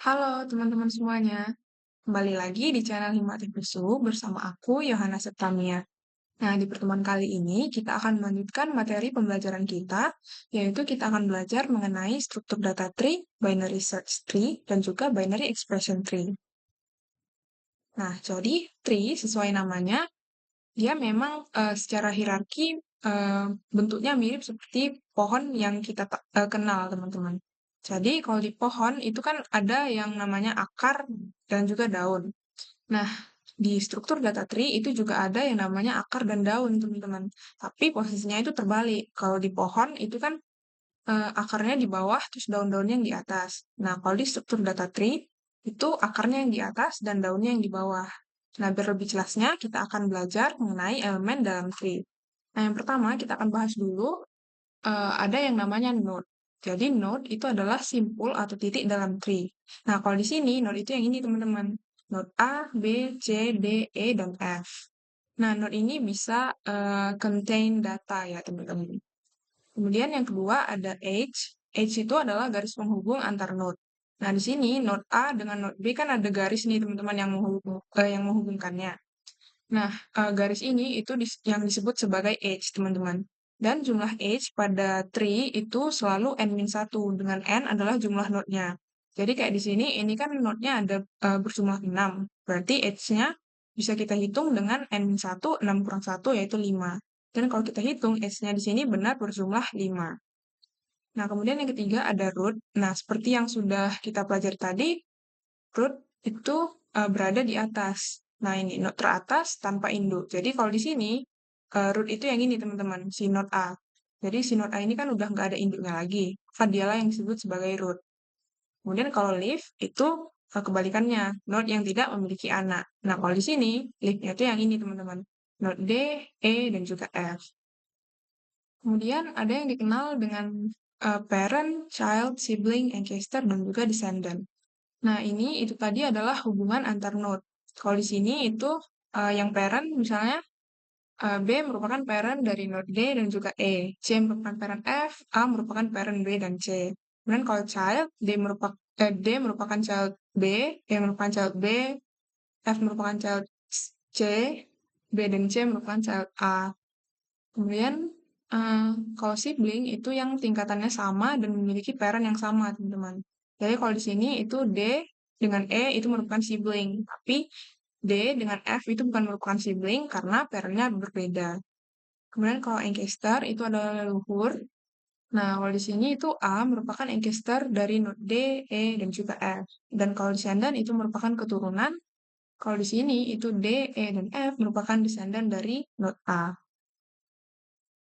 Halo teman-teman semuanya, kembali lagi di channel Himati Busu bersama aku, Yohana Septamia. Nah, di pertemuan kali ini kita akan melanjutkan materi pembelajaran kita, yaitu kita akan belajar mengenai struktur data tree, binary search tree, dan juga binary expression tree. Nah, jadi tree sesuai namanya, dia memang secara hierarki bentuknya mirip seperti pohon yang kita kenal, teman-teman. Jadi, kalau di pohon itu kan ada yang namanya akar dan juga daun. Nah, di struktur data tree itu juga ada yang namanya akar dan daun, teman-teman. Tapi posisinya itu terbalik. Kalau di pohon itu kan akarnya di bawah, terus daun-daunnya yang di atas. Nah, kalau di struktur data tree, itu akarnya yang di atas dan daunnya yang di bawah. Nah, biar lebih jelasnya, kita akan belajar mengenai elemen dalam tree. Nah, yang pertama kita akan bahas dulu, ada yang namanya node. Jadi, node itu adalah simpul atau titik dalam tree. Nah, kalau di sini, node itu yang ini, teman-teman. Node A, B, C, D, E, dan F. Nah, node ini bisa contain data ya, teman-teman. Kemudian yang kedua ada edge. Edge itu adalah garis penghubung antar node. Nah, di sini node A dengan node B kan ada garis nih teman-teman yang menghubungkannya. Nah, garis ini itu yang disebut sebagai edge, teman-teman. Dan jumlah edge pada tree itu selalu n-1, dengan n adalah jumlah node-nya. Jadi kayak di sini, ini kan node-nya ada berjumlah 6. Berarti edge-nya bisa kita hitung dengan n-1, 6 kurang 1, yaitu 5. Dan kalau kita hitung, edge-nya di sini benar berjumlah 5. Nah, kemudian yang ketiga ada root. Nah, seperti yang sudah kita pelajari tadi, root itu berada di atas. Nah, ini node teratas tanpa induk. Jadi kalau di sini root itu yang ini teman-teman, si node A. Jadi si node A ini kan udah nggak ada induknya lagi. Maka dialah yang disebut sebagai root. Kemudian kalau leaf itu kebalikannya, node yang tidak memiliki anak. Nah, kalau di sini leaf-nya itu yang ini teman-teman. Node D, E, dan juga F. Kemudian ada yang dikenal dengan parent, child, sibling, ancestor, dan juga descendant. Nah, ini itu tadi adalah hubungan antar node. Kalau di sini itu yang parent misalnya B merupakan parent dari node D dan juga E. C merupakan parent F, A merupakan parent B dan C. Kemudian kalau child, D merupakan child B, E merupakan child B, F merupakan child C, B dan C merupakan child A. Kemudian eh, kalau sibling itu yang tingkatannya sama dan memiliki parent yang sama, teman-teman. Jadi kalau di sini itu D dengan E itu merupakan sibling, tapi D dengan F itu bukan merupakan sibling karena parentnya berbeda. Kemudian kalau ancestor itu adalah leluhur. Nah, kalau di sini itu A merupakan ancestor dari node D, E, dan juga F. Dan kalau descendant itu merupakan keturunan. Kalau di sini itu D, E, dan F merupakan descendant dari node A.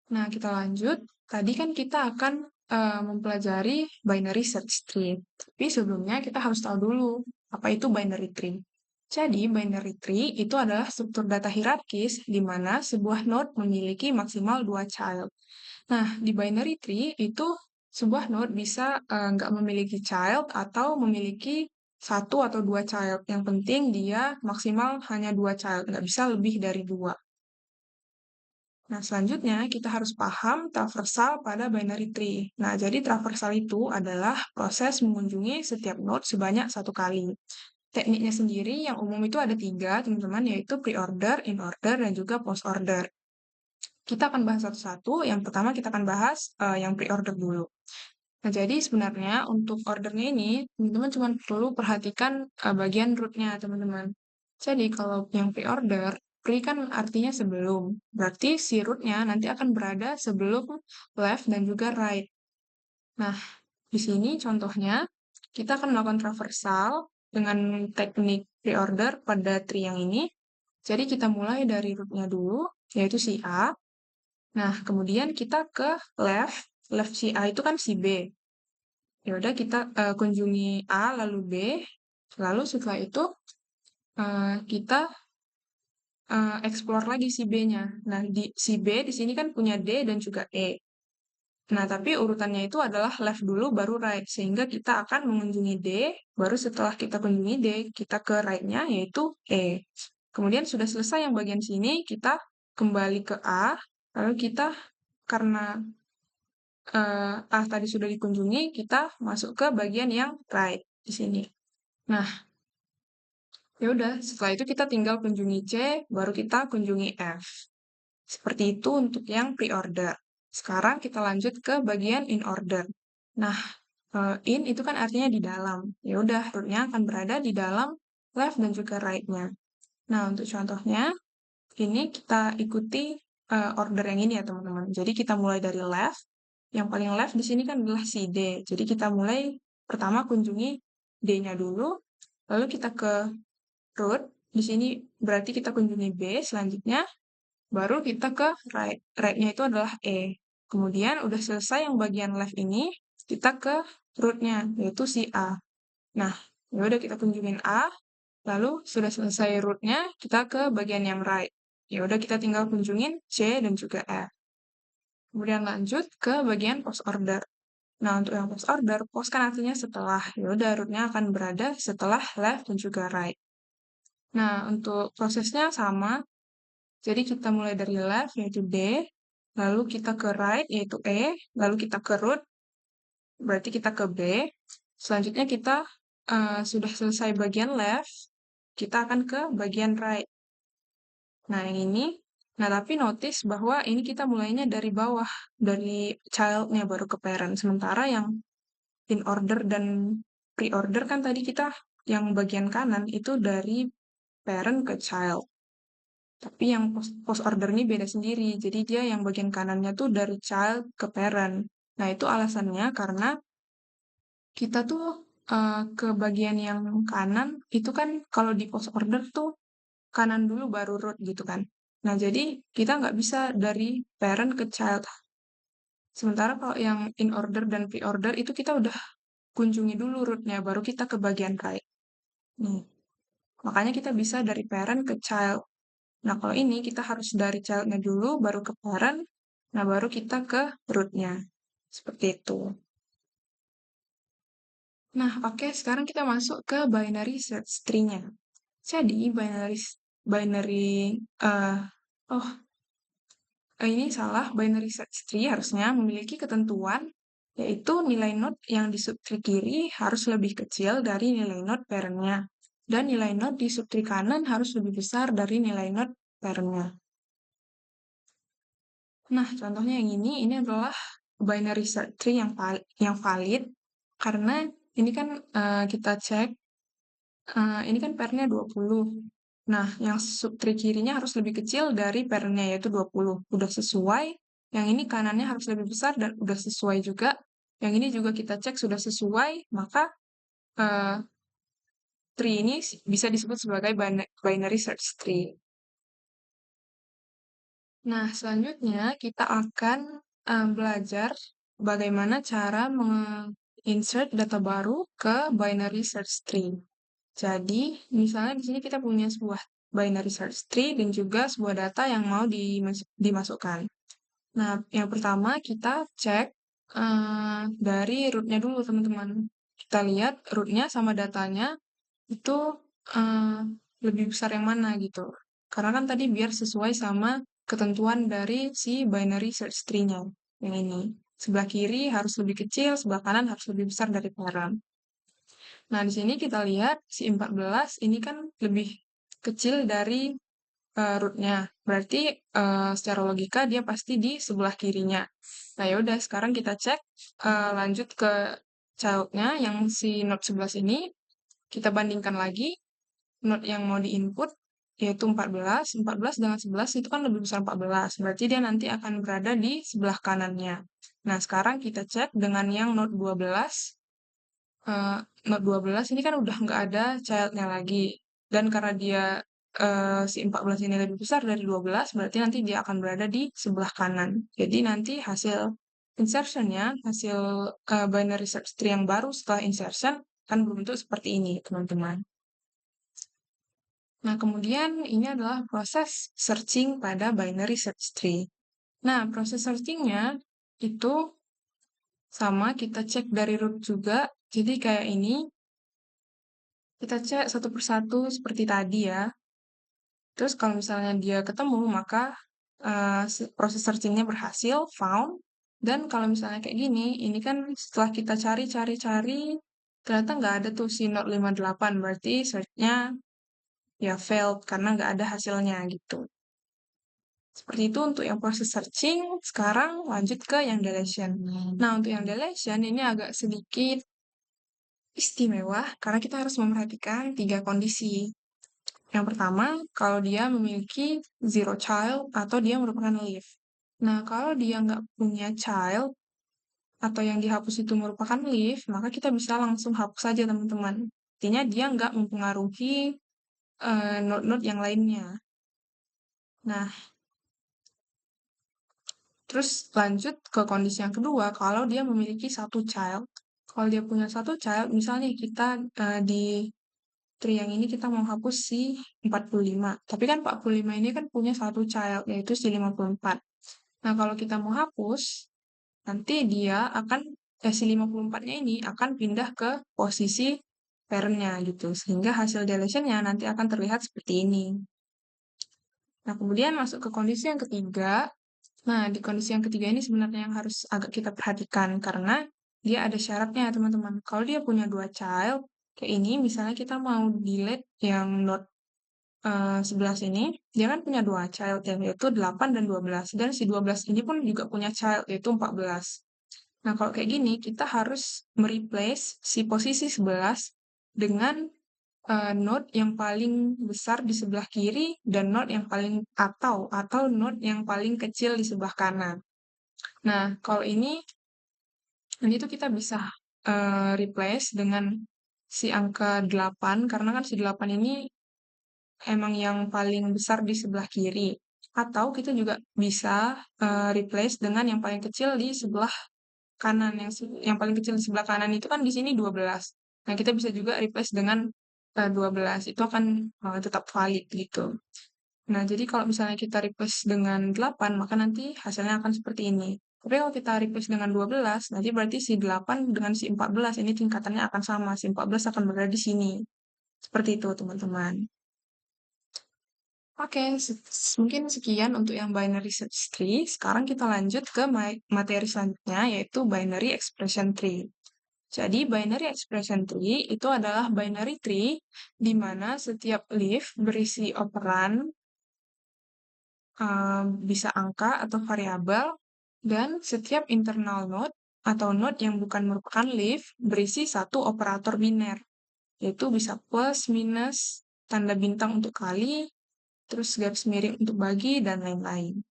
Nah, kita lanjut. Tadi kan kita akan mempelajari binary search tree. Tapi sebelumnya kita harus tahu dulu apa itu binary tree. Jadi, binary tree itu adalah struktur data hierarkis di mana sebuah node memiliki maksimal 2 child. Nah, di binary tree itu sebuah node bisa nggak memiliki child atau memiliki satu atau dua child. Yang penting dia maksimal hanya 2 child, nggak bisa lebih dari 2. Nah, selanjutnya kita harus paham traversal pada binary tree. Nah, jadi traversal itu adalah proses mengunjungi setiap node sebanyak satu kali. Tekniknya sendiri yang umum itu ada tiga, teman-teman, yaitu pre-order, in-order, dan juga post-order. Kita akan bahas satu-satu. Yang pertama kita akan bahas yang pre-order dulu. Nah, jadi sebenarnya untuk ordernya ini, teman-teman cuma perlu perhatikan bagian root-nya, teman-teman. Jadi kalau yang pre-order, pre kan artinya sebelum. Berarti si root-nya nanti akan berada sebelum left dan juga right. Nah, di sini contohnya, kita akan melakukan traversal dengan teknik pre-order pada tree yang ini. Jadi kita mulai dari root-nya dulu, yaitu si A. Nah, kemudian kita ke left si A itu kan si B. Ya udah kita kunjungi A lalu B, lalu setelah itu kita explore lagi si B-nya. Nah, si B di sini kan punya D dan juga E. Nah, tapi urutannya itu adalah left dulu baru right, sehingga kita akan mengunjungi D, baru setelah kita kunjungi D, kita ke right-nya yaitu E. Kemudian sudah selesai yang bagian sini, kita kembali ke A, lalu kita karena A tadi sudah dikunjungi, kita masuk ke bagian yang right di sini. Nah, ya udah, setelah itu kita tinggal kunjungi C, baru kita kunjungi F. Seperti itu untuk yang pre-order. Sekarang kita lanjut ke bagian in order. Nah, in itu kan artinya di dalam. Ya udah, root-nya akan berada di dalam left dan juga right-nya. Nah, untuk contohnya, ini kita ikuti order yang ini ya, teman-teman. Jadi kita mulai dari left. Yang paling left di sini kan adalah si D. Jadi kita mulai pertama kunjungi D-nya dulu, lalu kita ke root. Di sini berarti kita kunjungi B, selanjutnya baru kita ke right. Right-nya itu adalah E. Kemudian udah selesai yang bagian left ini, kita ke root-nya, yaitu si A. Nah, ya udah kita kunjungin A, lalu sudah selesai root-nya, kita ke bagian yang right. Ya udah kita tinggal kunjungin C dan juga F. Kemudian lanjut ke bagian post order. Nah, untuk yang post order, post kan artinya setelah. Ya udah root-nya akan berada setelah left dan juga right. Nah, untuk prosesnya sama. Jadi kita mulai dari left yaitu D, lalu kita ke right yaitu E, lalu kita ke root berarti kita ke B. Selanjutnya kita sudah selesai bagian left, kita akan ke bagian right. Nah, yang ini. Nah, tapi notice bahwa ini kita mulainya dari bawah, dari child-nya baru ke parent. Sementara yang in order dan pre-order kan tadi kita yang bagian kanan itu dari parent ke child. Tapi yang post order ini beda sendiri. Jadi dia yang bagian kanannya tuh dari child ke parent. Nah, itu alasannya karena kita tuh ke bagian yang kanan itu kan kalau di post order tuh kanan dulu baru root gitu kan. Nah, jadi kita nggak bisa dari parent ke child. Sementara kalau yang in order dan pre-order itu kita udah kunjungi dulu rootnya, baru kita ke bagian right. Nih, makanya kita bisa dari parent ke child. Nah, kalau ini kita harus dari child-nya dulu, baru ke parent, nah baru kita ke root-nya. Seperti itu. Nah, oke, sekarang kita masuk ke binary search tree-nya. Jadi, binary, eh oh, ini salah, binary search tree harusnya memiliki ketentuan, yaitu nilai node yang di subtree kiri harus lebih kecil dari nilai node parent-nya. Dan nilai node di subtree kanan harus lebih besar dari nilai node parent-nya. Nah, contohnya yang ini adalah binary search tree yang valid karena ini kan kita cek ini kan pairnya 20. Nah, yang subtree kirinya harus lebih kecil dari pairnya yaitu 20. Udah sesuai. Yang ini kanannya harus lebih besar dan udah sesuai juga. Yang ini juga kita cek sudah sesuai, maka eh, tree ini bisa disebut sebagai binary search tree. Nah, selanjutnya kita akan belajar bagaimana cara insert data baru ke binary search tree. Jadi, misalnya di sini kita punya sebuah binary search tree dan juga sebuah data yang mau dimasukkan. Nah, yang pertama kita cek dari root-nya dulu, teman-teman. Kita lihat root-nya sama datanya itu eh, lebih besar yang mana gitu. Karena kan tadi biar sesuai sama ketentuan dari si binary search tree-nya yang ini. Sebelah kiri harus lebih kecil, sebelah kanan harus lebih besar dari parent. Nah, di sini kita lihat si 14 ini kan lebih kecil dari root-nya. Berarti secara logika dia pasti di sebelah kirinya. Nah, ya udah sekarang kita cek lanjut ke child-nya yang si node 11 ini. Kita bandingkan lagi node yang mau diinput yaitu 14. 14 dengan 11 itu kan lebih besar 14. Berarti dia nanti akan berada di sebelah kanannya. Nah, sekarang kita cek dengan yang node 12. Node 12 ini kan udah nggak ada child-nya lagi. Dan karena dia si 14 ini lebih besar dari 12, berarti nanti dia akan berada di sebelah kanan. Jadi nanti hasil insertion-nya, hasil binary search tree yang baru setelah insertion, akan berbentuk seperti ini, teman-teman. Nah, kemudian ini adalah proses searching pada binary search tree. Nah, proses searching-nya itu sama, kita cek dari root juga. Jadi kayak ini, kita cek satu persatu seperti tadi ya. Terus kalau misalnya dia ketemu, maka proses searching-nya berhasil, found. Dan kalau misalnya kayak gini, ini kan setelah kita cari-cari-cari, ternyata nggak ada tuh si Note 58, berarti search-nya ya failed karena nggak ada hasilnya gitu. Seperti itu untuk yang proses searching. Sekarang lanjut ke yang deletion. Nah, untuk yang deletion ini agak sedikit istimewa karena kita harus memperhatikan 3 kondisi. Yang pertama, kalau dia memiliki zero child atau dia merupakan leaf. Nah, kalau dia nggak punya child atau yang dihapus itu merupakan leaf, maka kita bisa langsung hapus saja teman-teman. Artinya dia nggak mempengaruhi node-node yang lainnya. Nah, terus lanjut ke kondisi yang kedua, kalau dia memiliki satu child. Kalau dia punya satu child, misalnya kita di tree yang ini kita mau hapus si 45. Tapi kan 45 ini kan punya satu child, yaitu si 54. Nah, kalau kita mau hapus, nanti dia akan, si 54-nya ini akan pindah ke posisi parent-nya gitu. Sehingga hasil deletion-nya nanti akan terlihat seperti ini. Nah, kemudian masuk ke kondisi yang ketiga. Nah, di kondisi yang ketiga ini sebenarnya yang harus agak kita perhatikan karena dia ada syaratnya, teman-teman. Kalau dia punya 2 child, kayak ini, misalnya kita mau delete yang node 11 ini, dia kan punya 2 child ya, yaitu 8 dan 12. Dan si 12 ini pun juga punya child, yaitu 14. Nah, kalau kayak gini, kita harus mereplace si posisi 11 dengan node yang paling besar di sebelah kiri dan node yang paling atau node yang paling kecil di sebelah kanan. Nah, kalau ini tuh kita bisa replace dengan si angka 8 karena kan si 8 ini emang yang paling besar di sebelah kiri. Atau kita juga bisa replace dengan yang paling kecil di sebelah kanan. Yang paling kecil di sebelah kanan itu kan di sini 12. Nah, kita bisa juga replace dengan 12. Itu akan tetap valid gitu. Nah, jadi kalau misalnya kita replace dengan 8, maka nanti hasilnya akan seperti ini. Tapi kalau kita replace dengan 12, nanti berarti si 8 dengan si 14 ini tingkatannya akan sama. Si 14 akan berada di sini. Seperti itu, teman-teman. Oke, mungkin sekian untuk yang binary search tree. Sekarang kita lanjut ke materi selanjutnya, yaitu binary expression tree. Jadi, binary expression tree itu adalah binary tree di mana setiap leaf berisi operan bisa angka atau variabel, dan setiap internal node atau node yang bukan merupakan leaf berisi satu operator biner, yaitu bisa plus, minus, tanda bintang untuk kali, terus garis miring untuk bagi, dan lain-lain.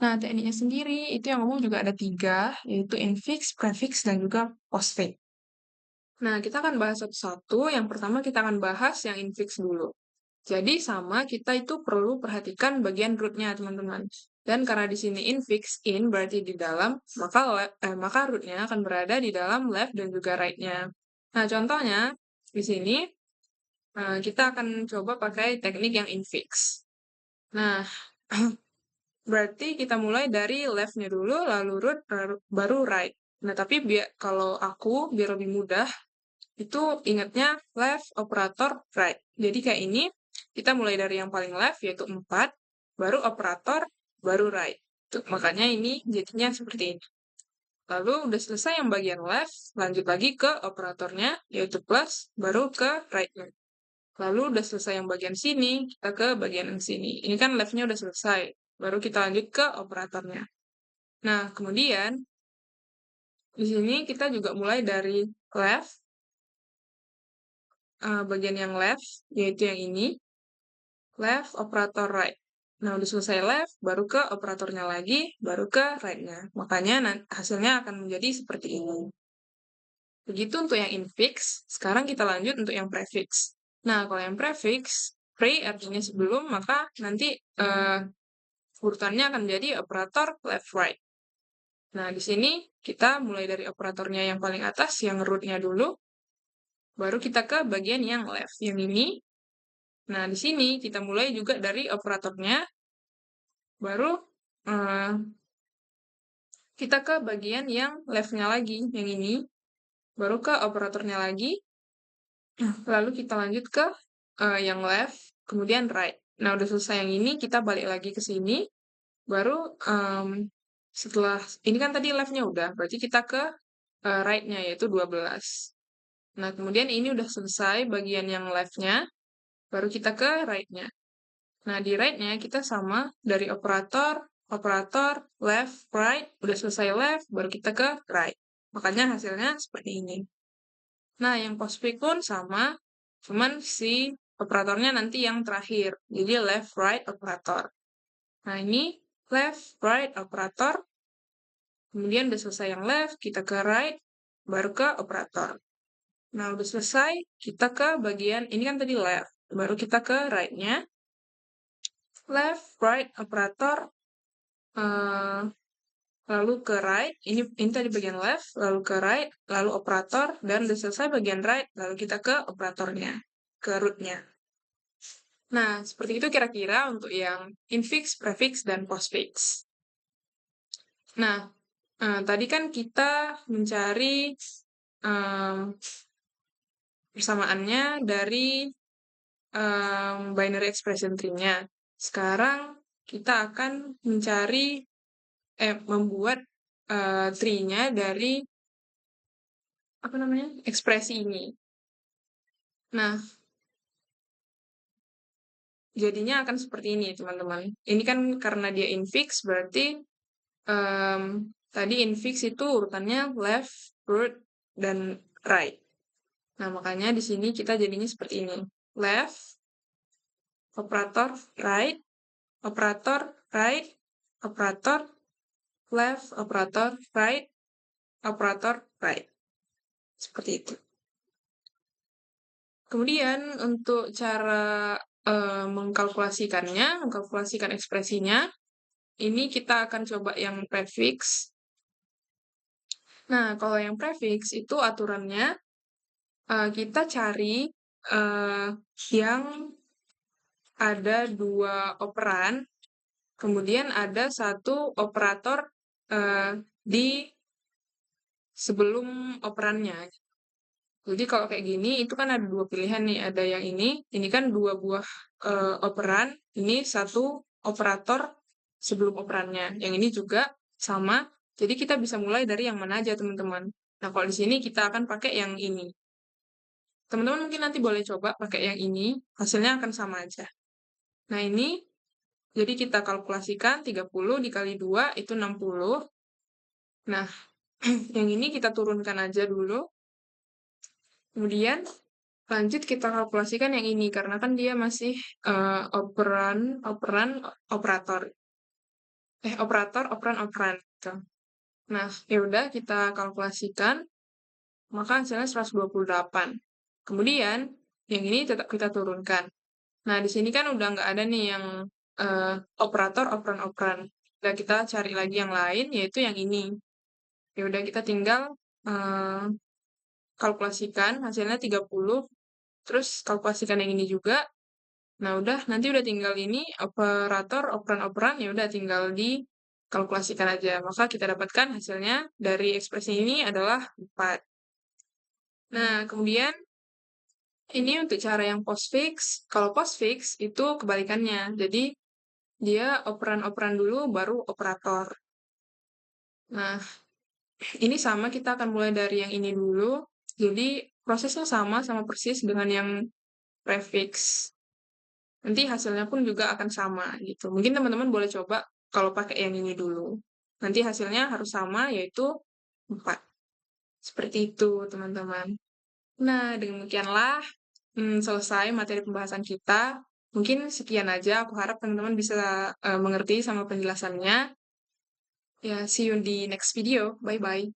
Nah, tekniknya sendiri itu yang umum juga ada 3, yaitu infix, prefix, dan juga postfix. Nah, kita akan bahas satu-satu. Yang pertama kita akan bahas yang infix dulu. Jadi sama kita itu perlu perhatikan bagian root-nya, teman-teman. Dan karena di sini infix in berarti di dalam, maka root-nya akan berada di dalam left dan juga right-nya. Nah, contohnya di sini kita akan coba pakai teknik yang infix. Nah, berarti kita mulai dari left-nya dulu, lalu root, baru right. Nah, tapi kalau aku biar lebih mudah, itu ingatnya left operator right. Jadi kayak ini, kita mulai dari yang paling left yaitu 4, baru operator, baru right. Tuh, makanya ini jadinya seperti ini. Lalu udah selesai yang bagian left, lanjut lagi ke operatornya yaitu plus, baru ke right-nya. Lalu udah selesai yang bagian sini, kita ke bagian yang sini. Ini kan left-nya udah selesai, baru kita lanjut ke operatornya. Nah, kemudian di sini kita juga mulai dari left, bagian yang left, yaitu yang ini, left, operator right. Nah, udah selesai left, baru ke operatornya lagi, baru ke right-nya. Makanya hasilnya akan menjadi seperti ini. Begitu untuk yang infix, sekarang kita lanjut untuk yang prefix. Nah, kalau yang prefix, pre artinya sebelum, maka nanti urutannya akan menjadi operator left, right. Nah, di sini kita mulai dari operatornya yang paling atas, yang root-nya dulu, baru kita ke bagian yang left, yang ini. Nah, di sini kita mulai juga dari operatornya, baru kita ke bagian yang left-nya lagi, yang ini. Baru ke operatornya lagi, lalu kita lanjut ke yang left, kemudian right. Nah, udah selesai yang ini, kita balik lagi ke sini. Baru setelah, ini kan tadi left-nya udah, berarti kita ke right-nya, yaitu 12. Nah, kemudian ini udah selesai bagian yang left-nya, baru kita ke right-nya. Nah, di right-nya kita sama dari operator, operator, left, right, udah selesai left, baru kita ke right. Makanya hasilnya seperti ini. Nah, yang postfix pun sama, cuman si operatornya nanti yang terakhir. Jadi left, right, operator. Nah, ini left, right, operator. Kemudian udah selesai yang left, kita ke right, baru ke operator. Nah, udah selesai, kita ke bagian, ini kan tadi left, baru kita ke right-nya. Left, right, operator, eh, lalu ke right, ini tadi bagian left, lalu ke right, lalu operator, dan udah selesai bagian right, lalu kita ke operatornya, ke root-nya. Nah, seperti itu kira-kira untuk yang infix, prefix, dan postfix. Nah, tadi kan kita mencari persamaannya dari binary expression tree-nya. Sekarang kita akan membuat tree-nya dari ekspresi ini. Nah, jadinya akan seperti ini, teman-teman. Ini kan karena dia infix, berarti tadi infix itu urutannya left, root, dan right. Nah, makanya di sini kita jadinya seperti ini. Left, operator, right, operator, right, operator, left, operator, right, operator, right. Seperti itu. Kemudian untuk cara mengkalkulasikan ekspresinya, ini kita akan coba yang prefix. Nah, kalau yang prefix itu aturannya kita cari yang ada 2 operan, kemudian ada 1 operator di sebelum operannya. Jadi kalau kayak gini, itu kan ada 2 pilihan nih, ada yang ini kan 2 buah operan, ini 1 operator sebelum operannya. Yang ini juga sama, jadi kita bisa mulai dari yang mana aja, teman-teman. Nah, kalau di sini kita akan pakai yang ini. Teman-teman mungkin nanti boleh coba pakai yang ini, hasilnya akan sama aja. Nah, ini, jadi kita kalkulasikan 30 dikali 2 itu 60. Nah, yang ini kita turunkan aja dulu. Kemudian, lanjut kita kalkulasikan yang ini, karena kan dia masih operator. Operan. Gitu. Nah, ya udah kita kalkulasikan, maka hasilnya 128. Kemudian, yang ini tetap kita turunkan. Nah, di sini kan udah nggak ada nih yang operator, operan. Udah kita cari lagi yang lain, yaitu yang ini. Ya udah kita tinggal kalkulasikan, hasilnya 30. Terus kalkulasikan yang ini juga. Nah, udah nanti udah tinggal ini operator, operan, ya udah tinggal dikalkulasikan aja. Maka kita dapatkan hasilnya dari ekspresi ini adalah 4. Nah, kemudian ini untuk cara yang postfix. Kalau postfix itu kebalikannya. Jadi dia operan dulu baru operator. Nah, ini sama kita akan mulai dari yang ini dulu. Jadi prosesnya sama persis dengan yang prefix. Nanti hasilnya pun juga akan sama gitu. Mungkin teman-teman boleh coba kalau pakai yang ini dulu. Nanti hasilnya harus sama, yaitu 4. Seperti itu, teman-teman. Nah, demikianlah selesai materi pembahasan kita. Mungkin sekian aja. Aku harap teman-teman bisa mengerti sama penjelasannya. Ya, see you in the next video. Bye-bye.